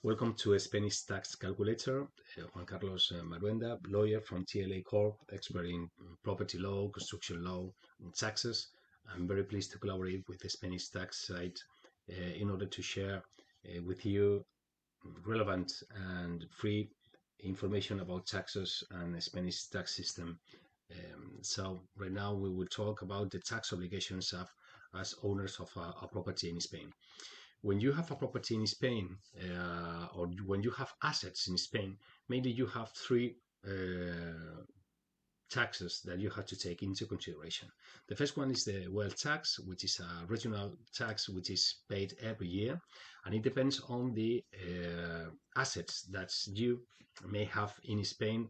Welcome to a Spanish tax calculator. Juan Carlos Maruenda, lawyer from TLA Corp, expert in property law, construction law, and taxes. I'm very pleased to collaborate with the Spanish tax site in order to share with you relevant and free information about taxes and the Spanish tax system. So right now we will talk about the tax obligations of as owners of a property in Spain. When you have a property in Spain, or when you have assets in Spain, mainly you have three taxes that you have to take into consideration. The first one is the wealth tax, which is a regional tax which is paid every year, and it depends on the assets that you may have in Spain.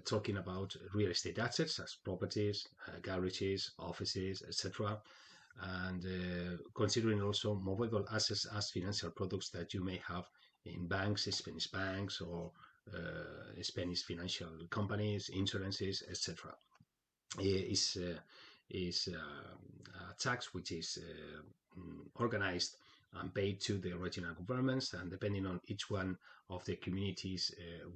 Talking about real estate assets as properties, garages, offices, etc., and considering also movable assets as financial products that you may have in banks, Spanish banks, or Spanish financial companies, insurances, etc. Is a tax which is organized and paid to the regional governments, and depending on each one of the communities,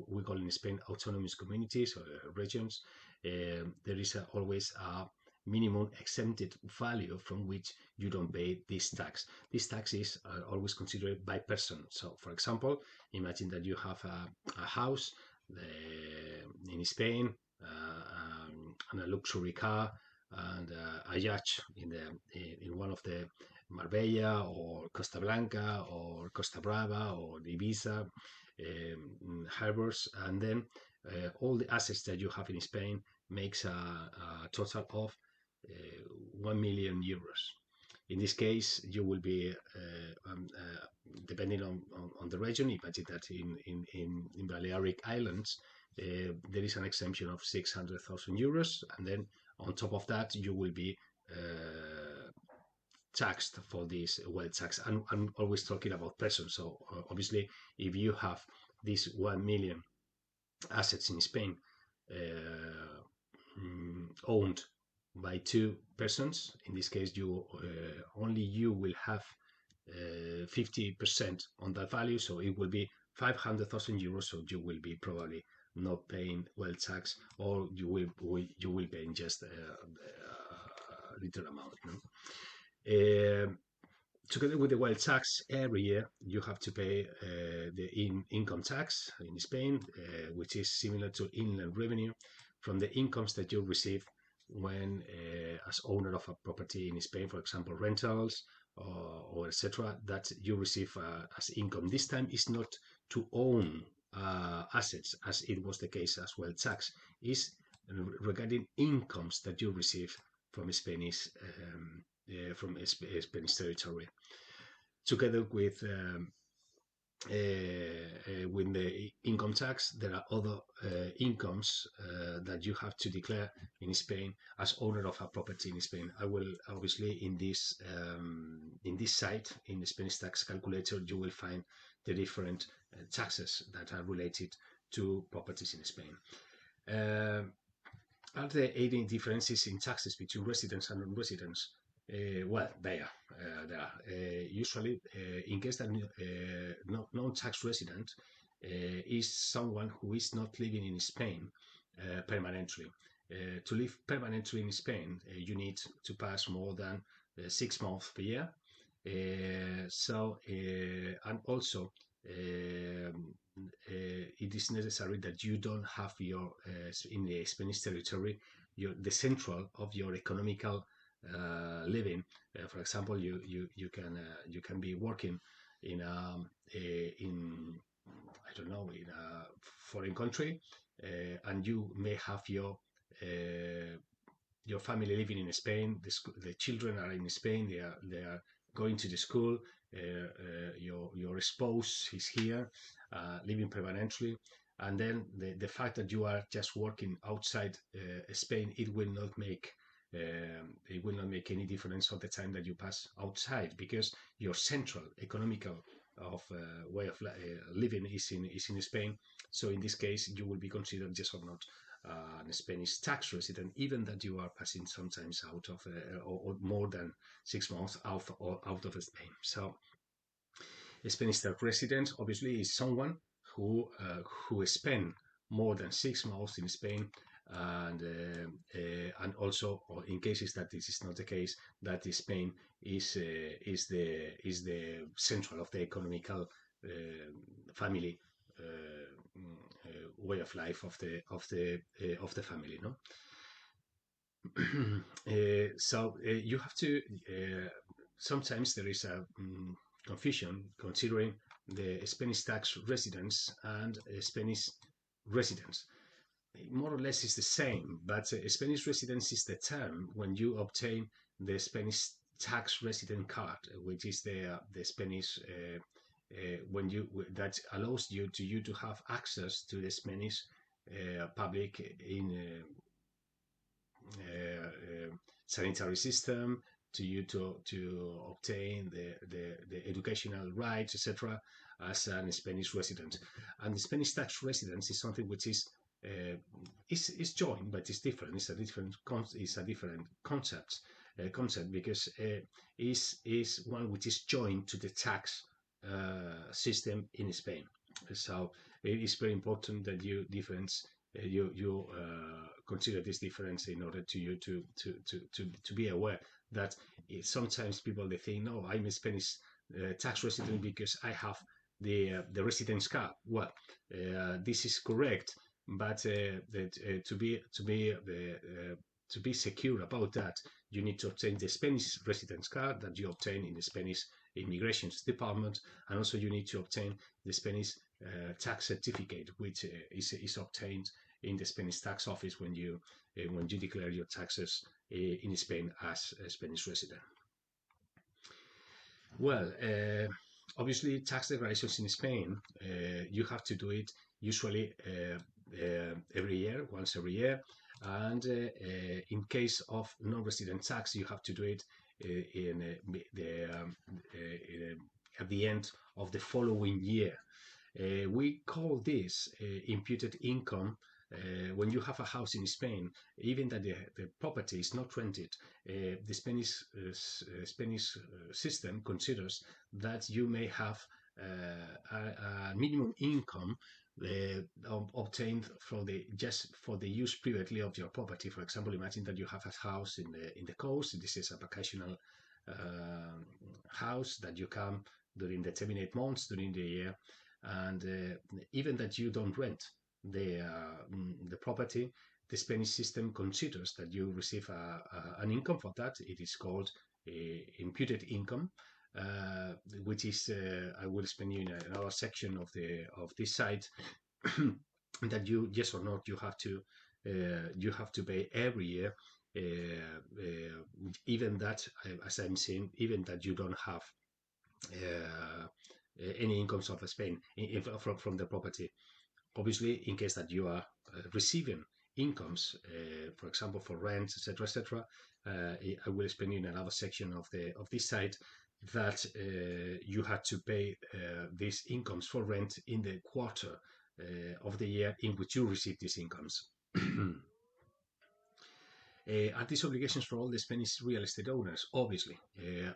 we call in Spain autonomous communities or regions, there is always a minimum exempted value from which you don't pay this tax. This tax is always considered by person. So, for example, imagine that you have a house in Spain, and a luxury car and a yacht in one of the Marbella or Costa Blanca or Costa Brava or Ibiza harbors, and then all the assets that you have in Spain makes a total of 1 million euros. In this case, you will be, depending on the region, imagine that in Balearic Islands, there is an exemption of 600,000 euros, and then on top of that, you will be taxed for this wealth tax. And I'm always talking about persons. So obviously, if you have these 1 million assets in Spain owned by two persons, in this case, you only you will have 50% on that value, so it will be 500,000 euros. So you will be probably not paying wealth tax, or you will pay just a little amount. Together with the wealth tax, every year you have to pay the income tax in Spain, which is similar to inland revenue from the incomes that you receive when, as owner of a property in Spain, for example, rentals or etc., that you receive as income. This time is not to own assets, as it was the case as wealth tax, is regarding incomes that you receive from Spanish territory, together with the income tax. There are other incomes that you have to declare in Spain as owner of a property in Spain. I will obviously in this site, in the Spanish tax calculator, you will find the different taxes that are related to properties in Spain. Are there any differences in taxes between residents and non-residents? Well, there are. Usually, in case that non-tax resident is someone who is not living in Spain permanently. To live permanently in Spain, you need to pass more than 6 months per year. And also, it is necessary that you don't have your in the Spanish territory the central of your economical living. For example, you can be working in in I don't know, in a foreign country, and you may have your family living in Spain. The children are in Spain. They are going to the school. Your spouse is here, living permanently, and then the fact that you are just working outside Spain, it will not make any difference of the time that you pass outside, because your central economical of way of living is in Spain. So in this case, you will be considered just or not a Spanish tax resident, even that you are passing sometimes out of or more than 6 months out of Spain. So A Spanish tax resident obviously is someone who spent more than 6 months in Spain, and also, or in cases that this is not the case, that Spain is the central of the economical family way of life of the family, no. So you have to. Sometimes there is a confusion considering the Spanish tax residents and Spanish residents. More or less is the same, but Spanish residence is the term when you obtain the Spanish tax resident card, which is the Spanish when you that allows you to have access to the Spanish public in sanitary system, to you to obtain the educational rights, etc., as a Spanish resident. And the Spanish tax residence is something which is joined, but it's different. It's a different concept because is one which is joined to the tax system in Spain. So it is very important that you consider this difference in order to you to be aware that sometimes people they think, no, I'm a Spanish tax resident because I have the residence card. Well, this is correct, but to be secure about that, you need to obtain the Spanish residence card that you obtain in the Spanish immigrations department, and also you need to obtain the Spanish tax certificate, which is obtained in the Spanish tax office when you declare your taxes in Spain as a Spanish resident. Well, obviously, tax declarations in Spain, you have to do it usually every year, once every year, and in case of non-resident tax, you have to do it at the end of the following year. We call this imputed income. When you have a house in Spain, even that the property is not rented, the Spanish system considers that you may have a minimum income obtained for the use privately of your property. For example, imagine that you have a house in the coast. This is a vacational house that you come during determinate months during the year, and even that you don't rent the property, the Spanish system considers that you receive an income for that. It is called imputed income, which is I will explain you in another section of this site that you, yes or not, you have to pay every year, even that, as I'm saying, even that you don't have any incomes of Spain from the property. Obviously, in case that you are receiving incomes, for example, for rent, etc., etc., I will explain in another section of this site that you have to pay these incomes for rent in the quarter of the year in which you receive these incomes. Are these obligations for all the Spanish real estate owners? Obviously,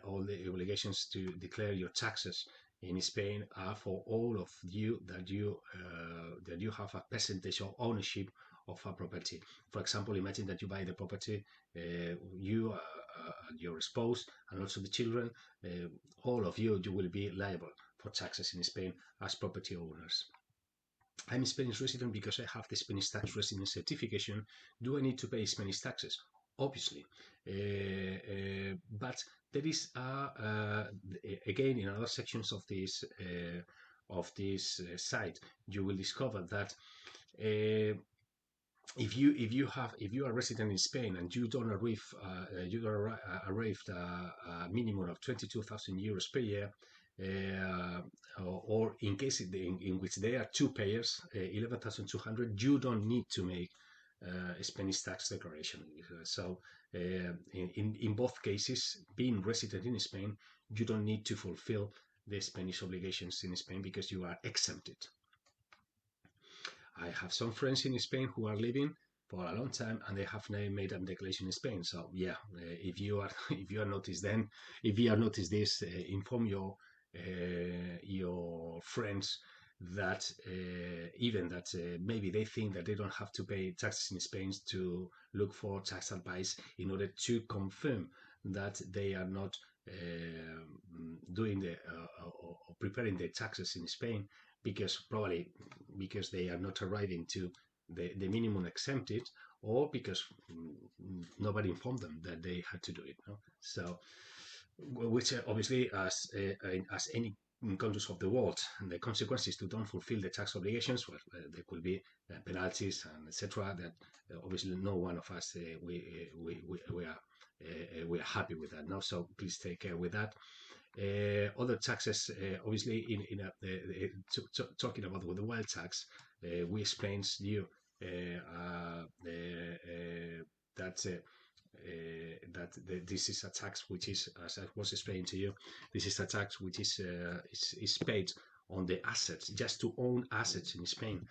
all the obligations to declare your taxes in Spain are for all of you that you have a percentage of ownership of a property. For example, imagine that you buy the property, you your spouse and also the children, all of you will be liable for taxes in Spain as property owners. I'm a Spanish resident because I have the Spanish tax resident certification. Do I need to pay Spanish taxes? Obviously, but there is again in other sections of this site, you will discover that if you are a resident in Spain and you don't arrive a minimum of 22,000 euros per year, or in case in which there are two payers, 11,200, you don't need to make a Spanish tax declaration. So in both cases, being resident in Spain, you don't need to fulfill the Spanish obligations in Spain because you are exempted. I have some friends in Spain who are living for a long time and they have made a declaration in Spain. So yeah, if you are noticed this, inform your your friends that even that maybe they think that they don't have to pay taxes in Spain to look for tax advice in order to confirm that they are not doing the or preparing the taxes in Spain, because probably because they are not arriving to the minimum exempted, or because nobody informed them that they had to do it. No? So, which obviously, as any countries of the world, the consequences to don't fulfill the tax obligations, well, there could be penalties and etc. That obviously no one of us we are happy with that. No, so please take care with that. Other taxes, obviously, talking about with the wealth tax, we explained to you that this is a tax which is, as I was explaining to you, this is a tax which is paid on the assets, just to own assets in Spain,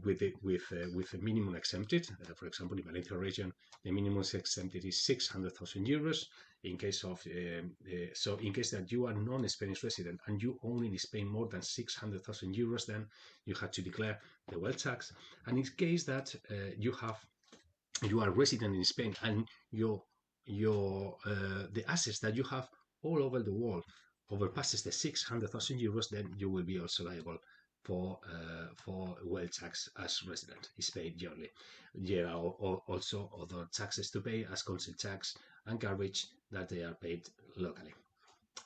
with a minimum exempted. For example, in Valencia region, the minimum exempted is 600,000 euros. In case of so in case that you are non-Spanish resident and you own in Spain more than 600,000 euros, then you have to declare the wealth tax. And in case that you are resident in Spain and your the assets that you have all over the world overpasses the 600,000 euros, then you will be also liable for wealth tax as resident. Is paid yearly. There are also other taxes to pay, as council tax and garbage, that they are paid locally.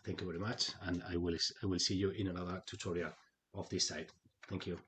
Thank you very much, and I will see you in another tutorial of this site. Thank you.